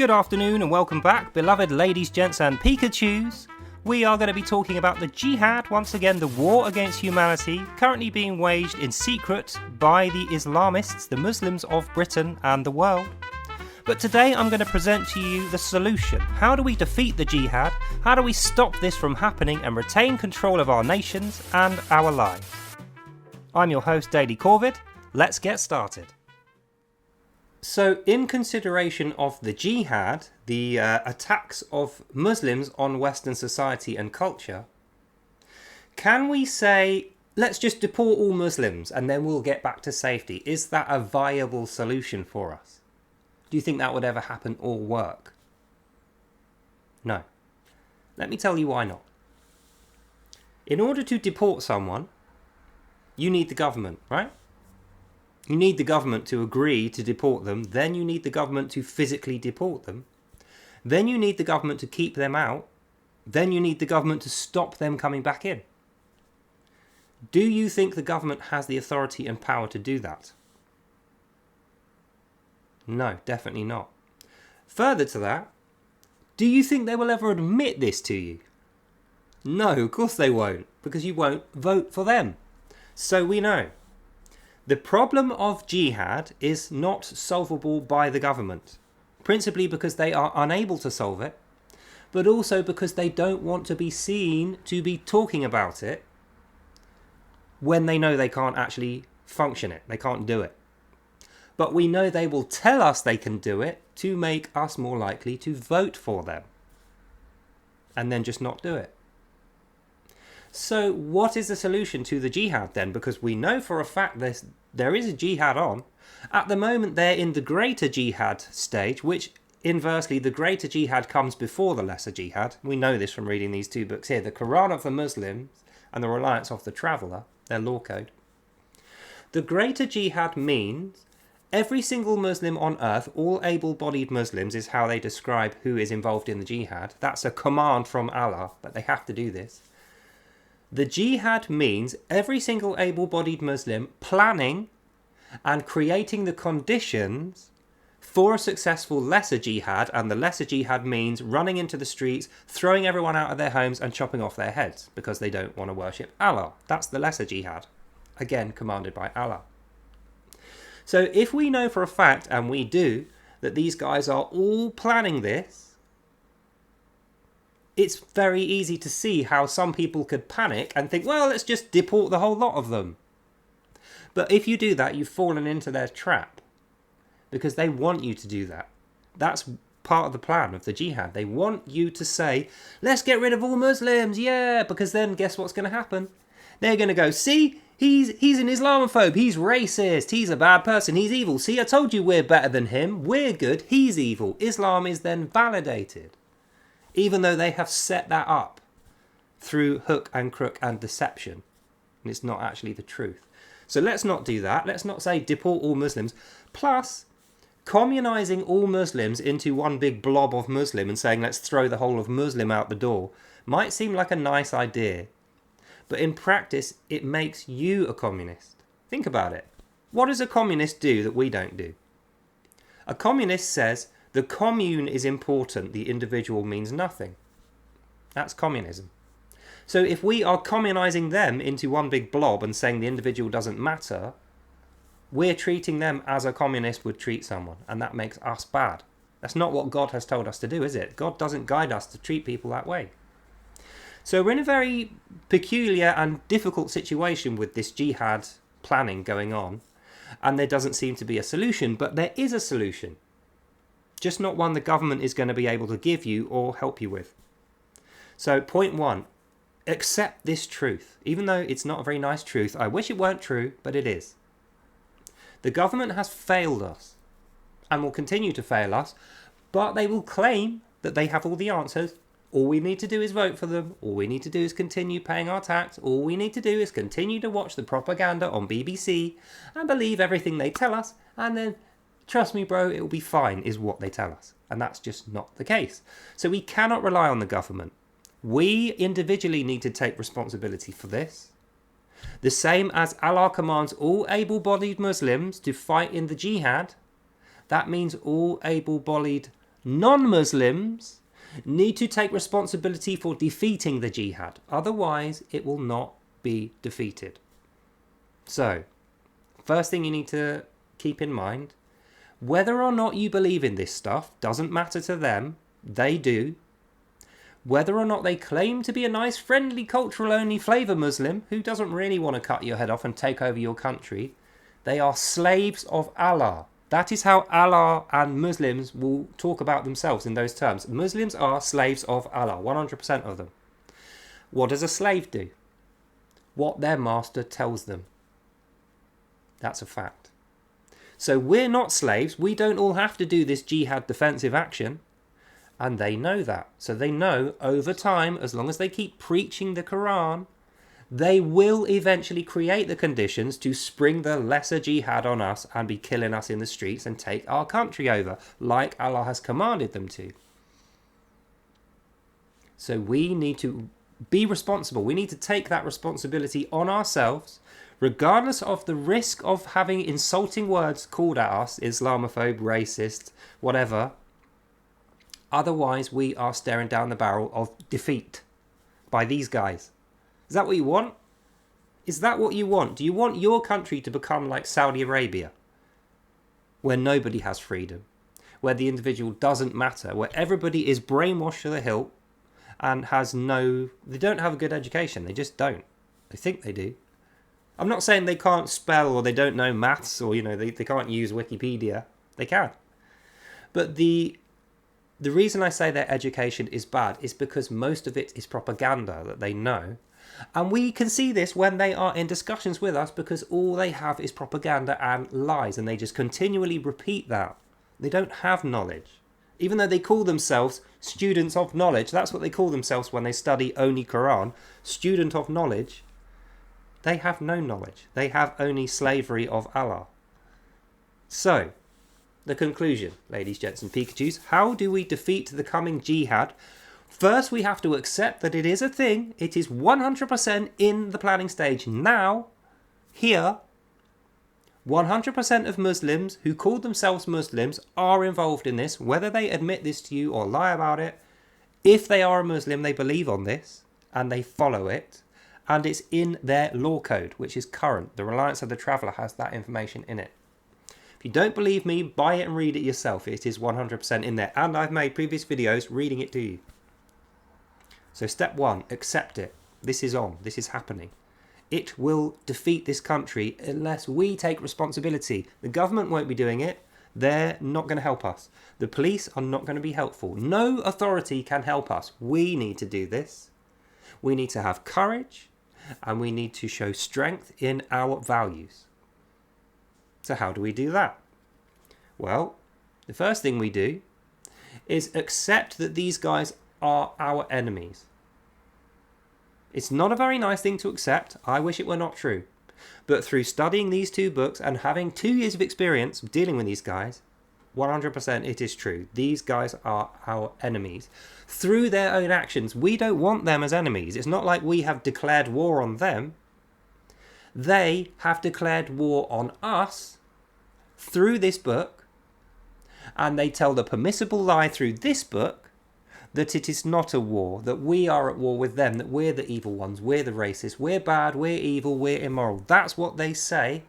Good afternoon and welcome back, beloved ladies, gents and Pikachus. We are going to be talking about the Jihad, once again the war against humanity, currently being waged in secret by the Islamists, the Muslims of Britain and the world. But today I'm going to present to you the solution. How do we defeat the Jihad? How do we stop this from happening and retain control of our nations and our lives? I'm your host, Daily Corvid. Let's get started. So, in consideration of the Jihad, the attacks of Muslims on Western society and culture, can we say, let's just deport all Muslims and then we'll get back to safety? Is that a viable solution for us? Do you think that would ever happen or work? No. Let me tell you why not. In order to deport someone, you need the government, right? You need the government to agree to deport them. Then you need the government to physically deport them. Then you need the government to keep them out. Then you need the government to stop them coming back in. Do you think the government has the authority and power to do that? No, definitely not. Further to that, do you think they will ever admit this to you? No, of course they won't, because you won't vote for them. So we know. The problem of jihad is not solvable by the government, principally because they are unable to solve it, but also because they don't want to be seen to be talking about it when they know they can't actually function it, they can't do it. But we know they will tell us they can do it to make us more likely to vote for them, and then just not do it. So what is the solution to the jihad then? Because we know for a fact there is a jihad on. At the moment they're in the greater jihad stage, which inversely the greater jihad comes before the lesser jihad. We know this from reading these two books here, the Quran of the Muslims and the Reliance of the Traveller, their law code. The greater jihad means every single Muslim on earth, all able-bodied Muslims is how they describe who is involved in the jihad. That's a command from Allah, but they have to do this. The jihad means every single able-bodied Muslim planning and creating the conditions for a successful lesser jihad, and the lesser jihad means running into the streets, throwing everyone out of their homes and chopping off their heads because they don't want to worship Allah. That's the lesser jihad, again commanded by Allah. So if we know for a fact, and we do, that these guys are all planning this, it's very easy to see how some people could panic and think, well, let's just deport the whole lot of them. But if you do that, you've fallen into their trap, because they want you to do that. That's part of the plan of the jihad. They want you to say, let's get rid of all Muslims, yeah, because then guess what's going to happen? They're going to go, see, he's an Islamophobe, he's racist, he's a bad person, he's evil. See, I told you we're better than him, we're good, he's evil. Islam is then validated, even though they have set that up through hook and crook and deception. And it's not actually the truth. So let's not do that. Let's not say deport all Muslims. Plus, communizing all Muslims into one big blob of Muslim and saying let's throw the whole of Muslim out the door might seem like a nice idea. But in practice, it makes you a communist. Think about it. What does a communist do that we don't do? A communist says, the commune is important, the individual means nothing. That's communism. So if we are communizing them into one big blob and saying the individual doesn't matter, we're treating them as a communist would treat someone, and that makes us bad. That's not what God has told us to do, is it? God doesn't guide us to treat people that way. So we're in a very peculiar and difficult situation with this jihad planning going on, and there doesn't seem to be a solution, but there is a solution. Just not one the government is going to be able to give you or help you with. So point one, accept this truth. Even though it's not a very nice truth, I wish it weren't true, but it is. The government has failed us and will continue to fail us, but they will claim that they have all the answers. All we need to do is vote for them. All we need to do is continue paying our tax. All we need to do is continue to watch the propaganda on BBC and believe everything they tell us, and then trust me, bro, it will be fine, is what they tell us. And that's just not the case. So we cannot rely on the government. We individually need to take responsibility for this. The same as Allah commands all able-bodied Muslims to fight in the jihad, that means all able-bodied Non-Muslims need to take responsibility for defeating the jihad. Otherwise, it will not be defeated. So, first thing you need to keep in mind, whether or not you believe in this stuff doesn't matter to them. They do. Whether or not they claim to be a nice, friendly, cultural-only flavour Muslim who doesn't really want to cut your head off and take over your country, they are slaves of Allah. That is how Allah and Muslims will talk about themselves in those terms. Muslims are slaves of Allah, 100% of them. What does a slave do? What their master tells them. That's a fact. So we're not slaves. We don't all have to do this jihad defensive action. And they know that. So they know over time, as long as they keep preaching the Quran, they will eventually create the conditions to spring the lesser jihad on us and be killing us in the streets and take our country over, like Allah has commanded them to. So we need to be responsible. We need to take that responsibility on ourselves, regardless of the risk of having insulting words called at us, Islamophobe, racist, whatever. Otherwise, we are staring down the barrel of defeat by these guys. Is that what you want? Is that what you want? Do you want your country to become like Saudi Arabia, where nobody has freedom, where the individual doesn't matter, where everybody is brainwashed to the hilt and they don't have a good education. They just don't. They think they do. I'm not saying they can't spell or they don't know maths or, they can't use Wikipedia. They can. But the reason I say their education is bad is because most of it is propaganda that they know. And we can see this when they are in discussions with us because all they have is propaganda and lies, and they just continually repeat that. They don't have knowledge. Even though they call themselves students of knowledge, that's what they call themselves when they study only Quran, student of knowledge, they have no knowledge. They have only slavery of Allah. So, the conclusion, ladies, gents and Pikachus, how do we defeat the coming jihad? First, we have to accept that it is a thing. It is 100% in the planning stage now, here. 100% of Muslims who call themselves Muslims are involved in this, whether they admit this to you or lie about it. If they are a Muslim, they believe on this and they follow it. And it's in their law code, which is current. The Reliance of the Traveller has that information in it. If you don't believe me, buy it and read it yourself. It is 100% in there. And I've made previous videos reading it to you. So step one, accept it. This is on. This is happening. It will defeat this country unless we take responsibility. The government won't be doing it. They're not going to help us. The police are not going to be helpful. No authority can help us. We need to do this. We need to have courage and we need to show strength in our values. So how do we do that? Well, the first thing we do is accept that these guys are our enemies. It's not a very nice thing to accept. I wish it were not true. But through studying these two books and having 2 years of experience dealing with these guys, 100% it is true. These guys are our enemies. Through their own actions, we don't want them as enemies. It's not like we have declared war on them. They have declared war on us through this book. And they tell the permissible lie through this book that it is not a war, that we are at war with them, that we're the evil ones, we're the racists, we're bad, we're evil, we're immoral. That's what they say,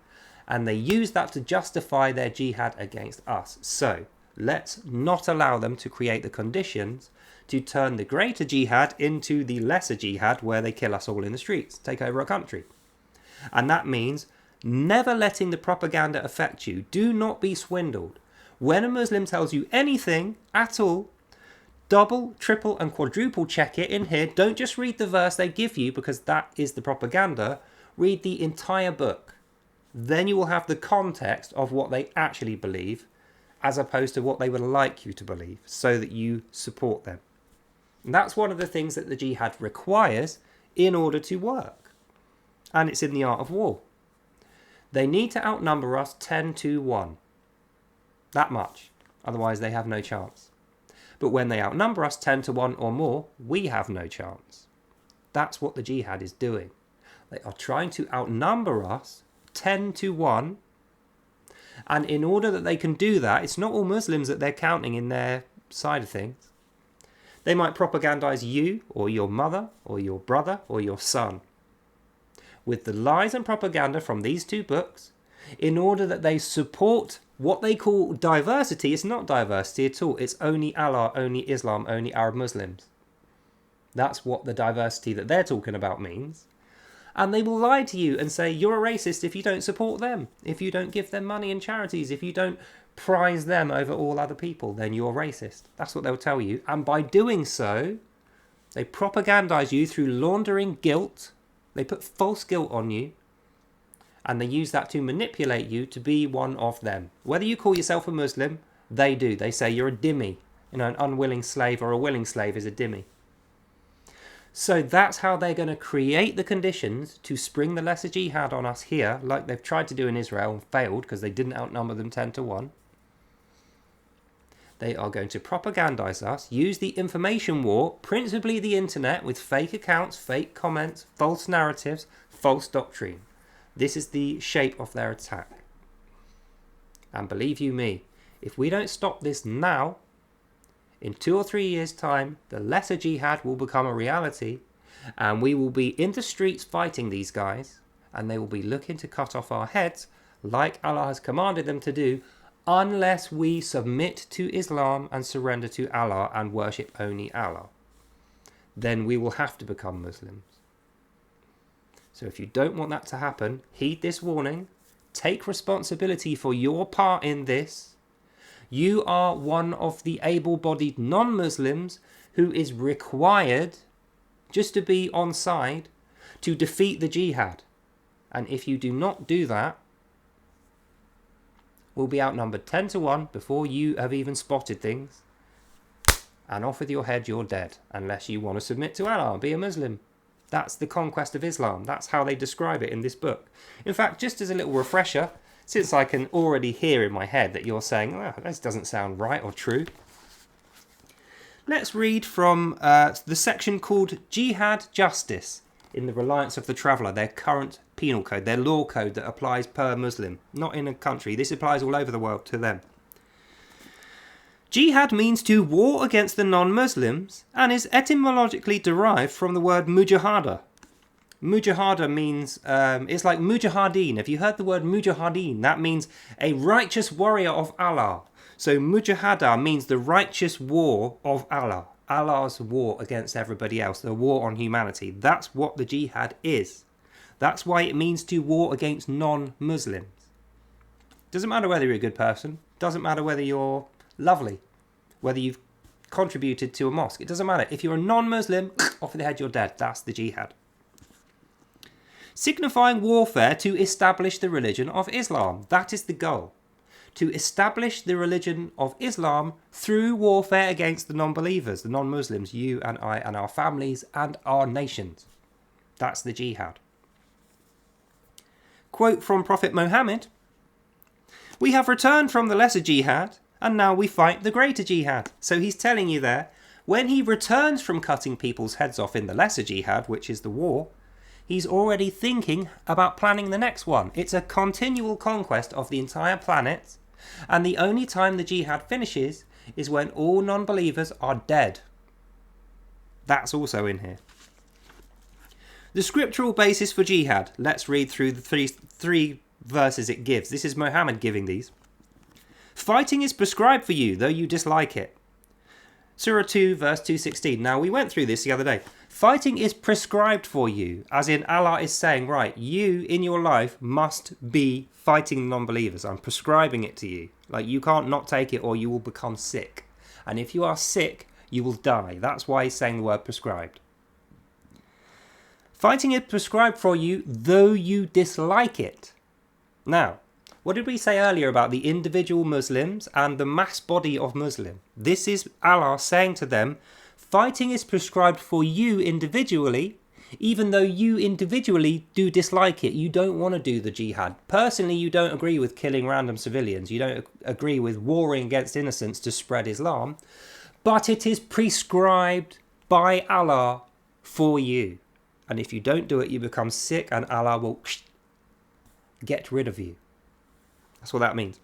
and they use that to justify their jihad against us. So, let's not allow them to create the conditions to turn the greater jihad into the lesser jihad where they kill us all in the streets, take over our country. And that means never letting the propaganda affect you. Do not be swindled. When a Muslim tells you anything at all, double, triple and quadruple check it in here. Don't just read the verse they give you because that is the propaganda. Read the entire book. Then you will have the context of what they actually believe as opposed to what they would like you to believe so that you support them. And that's one of the things that the jihad requires in order to work. And it's in the art of war. They need to outnumber us 10-1. That much. Otherwise they have no chance. But when they outnumber us 10-1 or more, we have no chance. That's what the jihad is doing. They are trying to outnumber us 10-1. And in order that they can do that, it's not all Muslims that they're counting in their side of things. They might propagandize you or your mother or your brother or your son with the lies and propaganda from these two books in order that they support what they call diversity. It's not diversity at all. It's only Allah, only Islam, only Arab Muslims. That's what the diversity that they're talking about means. And they will lie to you and say you're a racist if you don't support them, if you don't give them money and charities, if you don't prize them over all other people, then you're racist. That's what they'll tell you. And by doing so, they propagandize you through laundering guilt. They put false guilt on you. And they use that to manipulate you to be one of them. Whether you call yourself a Muslim, they do. They say you're a dhimmi. An unwilling slave or a willing slave is a dhimmi. So that's how they're going to create the conditions to spring the lesser jihad on us here, like they've tried to do in Israel and failed because they didn't outnumber them 10-1. They are going to propagandize us, use the information war, principally the internet, with fake accounts, fake comments, false narratives, false doctrine. This is the shape of their attack. And believe you me, if we don't stop this now, in 2 or 3 years' time, the lesser jihad will become a reality, and we will be in the streets fighting these guys, and they will be looking to cut off our heads, like Allah has commanded them to do, unless we submit to Islam and surrender to Allah and worship only Allah. Then we will have to become Muslims. So if you don't want that to happen, heed this warning. Take responsibility for your part in this. You are one of the able-bodied non-Muslims who is required, just to be on side, to defeat the jihad. And if you do not do that, we'll be outnumbered 10-1 before you have even spotted things. And off with your head, you're dead, unless you want to submit to Allah and be a Muslim. That's the conquest of Islam. That's how they describe it in this book. In fact, just as a little refresher, since I can already hear in my head that you're saying, oh, this doesn't sound right or true, let's read from the section called Jihad Justice in the Reliance of the Traveller, their current penal code, their law code that applies per Muslim, not in a country. This applies all over the world to them. Jihad means to war against the non-Muslims and is etymologically derived from the word mujahada. Mujahada means, it's like mujahideen. Have you heard the word mujahideen? That means a righteous warrior of Allah. So mujahada means the righteous war of Allah. Allah's war against everybody else, the war on humanity. That's what the jihad is. That's why it means to war against non-Muslims. Doesn't matter whether you're a good person. Doesn't matter whether you're lovely, whether you've contributed to a mosque. It doesn't matter. If you're a non-Muslim, off with the head, you're dead. That's the jihad. Signifying warfare to establish the religion of Islam. That is the goal. To establish the religion of Islam through warfare against the non-believers, the non-Muslims, you and I and our families and our nations. That's the jihad. Quote from Prophet Muhammad: "We have returned from the lesser jihad, and now we fight the greater jihad." So he's telling you there, when he returns from cutting people's heads off in the lesser jihad, which is the war, he's already thinking about planning the next one. It's a continual conquest of the entire planet, and the only time the jihad finishes is when all non-believers are dead. That's also in here. The scriptural basis for jihad. Let's read through the three verses it gives. This is Muhammad giving these. Fighting is prescribed for you, though you dislike it. Surah 2, verse 216. Now, we went through this the other day. Fighting is prescribed for you, as in Allah is saying, right, you in your life must be fighting non-believers. I'm prescribing it to you. Like, you can't not take it or you will become sick. And if you are sick, you will die. That's why he's saying the word prescribed. Fighting is prescribed for you, though you dislike it. Now, what did we say earlier about the individual Muslims and the mass body of Muslim? This is Allah saying to them, fighting is prescribed for you individually, even though you individually do dislike it. You don't want to do the jihad. Personally, you don't agree with killing random civilians. You don't agree with warring against innocents to spread Islam. But it is prescribed by Allah for you. And if you don't do it, you become sick and Allah will get rid of you. That's what that means.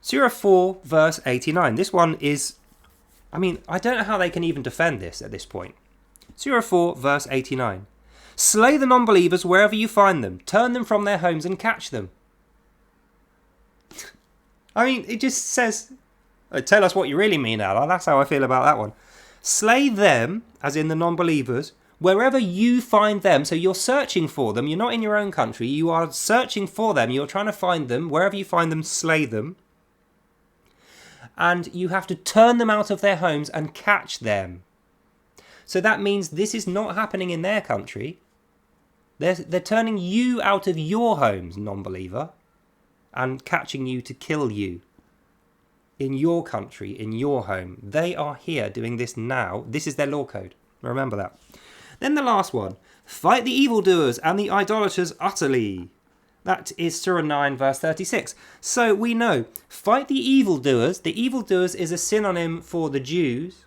Surah 4, verse 89. This one is, I mean, I don't know how they can even defend this at this point. Surah 4, verse 89. Slay the non-believers wherever you find them. Turn them from their homes and catch them. I mean, it just says, tell us what you really mean, Allah. That's how I feel about that one. Slay them, as in the non-believers, wherever you find them. So you're searching for them. You're not in your own country. You are searching for them. You're trying to find them. Wherever you find them, slay them. And you have to turn them out of their homes and catch them. So that means this is not happening in their country. They're turning you out of your homes, non-believer, and catching you to kill you. In your country, in your home. They are here doing this now. This is their law code. Remember that. Then the last one. Fight the evildoers and the idolaters utterly. That is Surah 9 verse 36. So we know, fight the evildoers. The evildoers is a synonym for the Jews.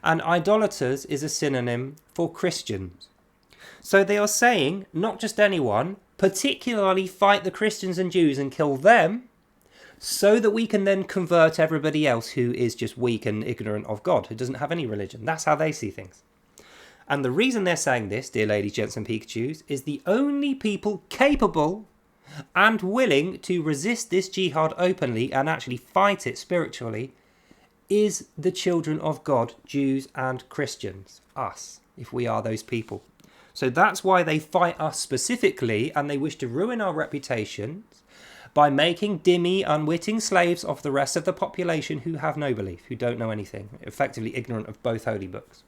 And idolaters is a synonym for Christians. So they are saying, not just anyone, particularly fight the Christians and Jews and kill them, so that we can then convert everybody else who is just weak and ignorant of God, who doesn't have any religion. That's how they see things. And the reason they're saying this, dear ladies, gents and Pikachus, is the only people capable and willing to resist this jihad openly and actually fight it spiritually is the children of God, Jews and Christians, us, if we are those people. So that's why they fight us specifically, and they wish to ruin our reputations by making dhimmi, unwitting slaves of the rest of the population who have no belief, who don't know anything, effectively ignorant of both holy books.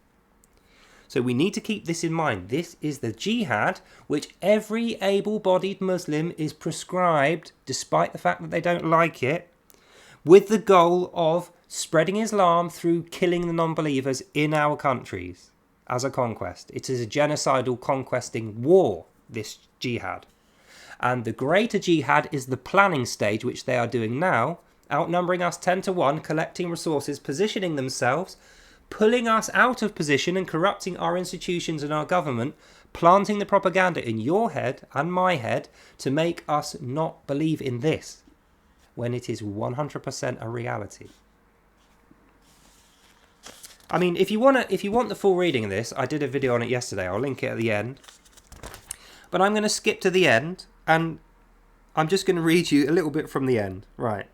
So we need to keep this in mind. This is the jihad which every able-bodied Muslim is prescribed, despite the fact that they don't like it, with the goal of spreading Islam through killing the non-believers in our countries as a conquest. It is a genocidal conquesting war, this jihad. And the greater jihad is the planning stage, which they are doing now, outnumbering us 10 to 1, collecting resources, positioning themselves, pulling us out of position and corrupting our institutions and our government, planting the propaganda in your head and my head to make us not believe in this, when it is 100% a reality. I mean, if you want the full reading of this, I did a video on it yesterday. I'll link it at the end. But I'm going to skip to the end, and I'm just going to read you a little bit from the end. Right.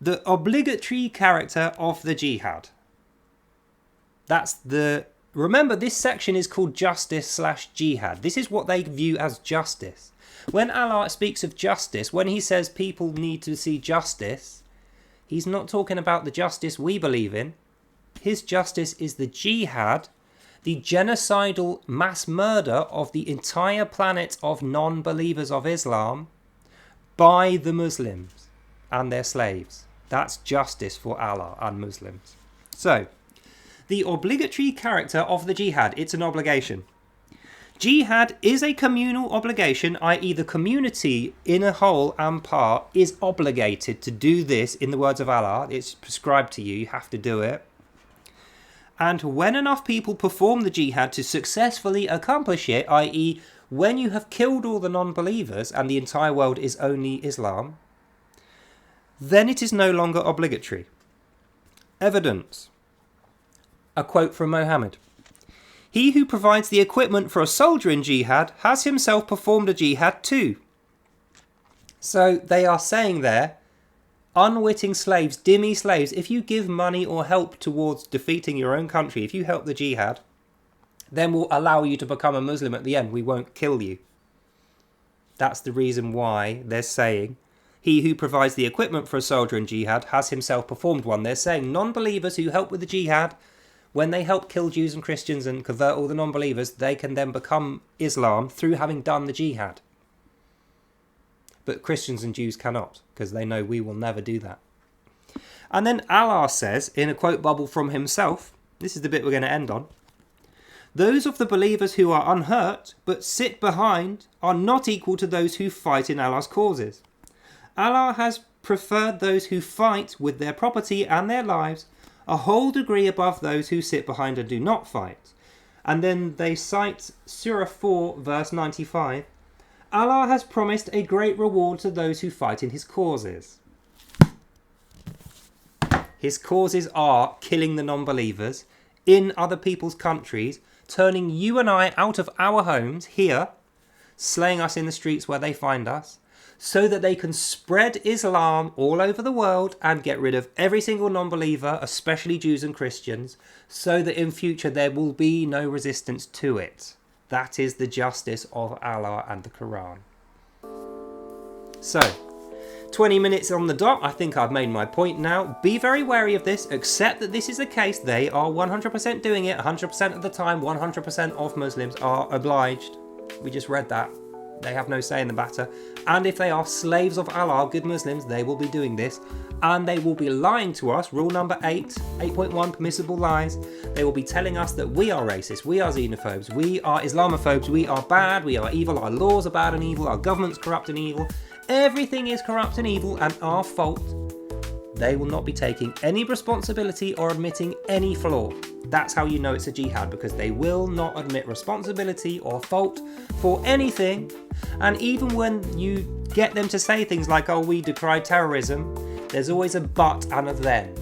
The obligatory character of the jihad. That's the... Remember, this section is called justice/jihad. This is what they view as justice. When Allah speaks of justice, when he says people need to see justice, he's not talking about the justice we believe in. His justice is the jihad, the genocidal mass murder of the entire planet of non-believers of Islam by the Muslims and their slaves. That's justice for Allah and Muslims. So, the obligatory character of the jihad, it's an obligation. Jihad is a communal obligation, i.e. the community in a whole and part is obligated to do this in the words of Allah. It's prescribed to you, you have to do it. And when enough people perform the jihad to successfully accomplish it, i.e. when you have killed all the non-believers and the entire world is only Islam, then it is no longer obligatory. Evidence. A quote from Muhammad. He who provides the equipment for a soldier in jihad has himself performed a jihad too. So they are saying there, unwitting slaves, dhimmi slaves, if you give money or help towards defeating your own country, if you help the jihad, then we'll allow you to become a Muslim at the end. We won't kill you. That's the reason why they're saying, he who provides the equipment for a soldier in jihad has himself performed one. They're saying non-believers who help with the jihad, when they help kill Jews and Christians and convert all the non-believers, they can then become Islam through having done the jihad. But Christians and Jews cannot, because they know we will never do that. And then Allah says, in a quote bubble from himself, this is the bit we're going to end on, those of the believers who are unhurt, but sit behind, are not equal to those who fight in Allah's causes. Allah has preferred those who fight with their property and their lives a whole degree above those who sit behind and do not fight. And then they cite Surah 4 verse 95. Allah has promised a great reward to those who fight in his causes. His causes are killing the non-believers in other people's countries, turning you and I out of our homes here, slaying us in the streets where they find us, so that they can spread Islam all over the world and get rid of every single non-believer, especially Jews and Christians, so that in future there will be no resistance to it. That is the justice of Allah and the Quran. So, 20 minutes on the dot. I think I've made my point now. Be very wary of this. Accept that this is the case. They are 100% doing it 100% of the time. 100% of Muslims are obliged. We just read that. They have no say in the matter. And if they are slaves of Allah, good Muslims, they will be doing this. And they will be lying to us. Rule number 8.1, permissible lies. They will be telling us that we are racist, we are xenophobes, we are Islamophobes, we are bad, we are evil, our laws are bad and evil, our government's corrupt and evil. Everything is corrupt and evil and our fault. They will not be taking any responsibility or admitting any flaw. That's how you know it's a jihad, because they will not admit responsibility or fault for anything. And even when you get them to say things like, oh, we decry terrorism, there's always a but and a then.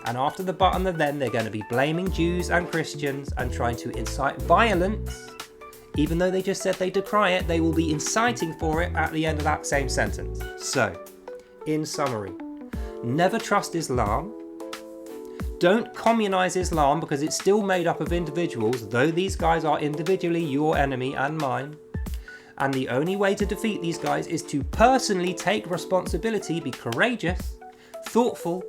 And after the but and the then, they're going to be blaming Jews and Christians and trying to incite violence. Even though they just said they decry it, they will be inciting for it at the end of that same sentence. So, in summary, never trust Islam. Don't communise Islam, because it's still made up of individuals, though these guys are individually your enemy and mine. And the only way to defeat these guys is to personally take responsibility, be courageous, thoughtful,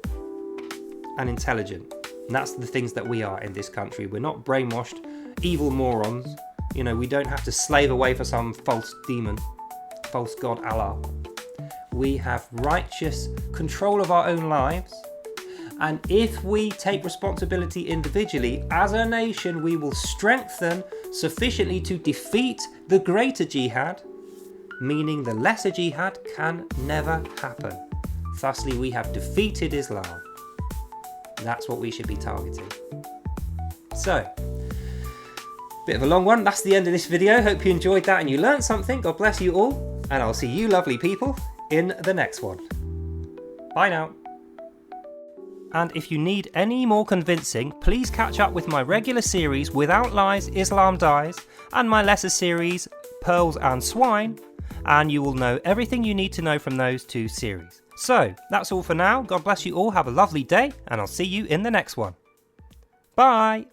and intelligent. And that's the things that we are in this country. We're not brainwashed, evil morons. You know, we don't have to slave away for some false demon, false god Allah. We have righteous control of our own lives. And if we take responsibility individually, as a nation, we will strengthen sufficiently to defeat the greater jihad, meaning the lesser jihad can never happen. Thusly, we have defeated Islam. That's what we should be targeting. So, bit of a long one. That's the end of this video. Hope you enjoyed that and you learned something. God bless you all. And I'll see you lovely people in the next one. Bye now. And if you need any more convincing, please catch up with my regular series Without Lies, Islam Dies, and my lesser series Pearls and Swine, and you will know everything you need to know from those two series. So, that's all for now. God bless you all. Have a lovely day, and I'll see you in the next one. Bye!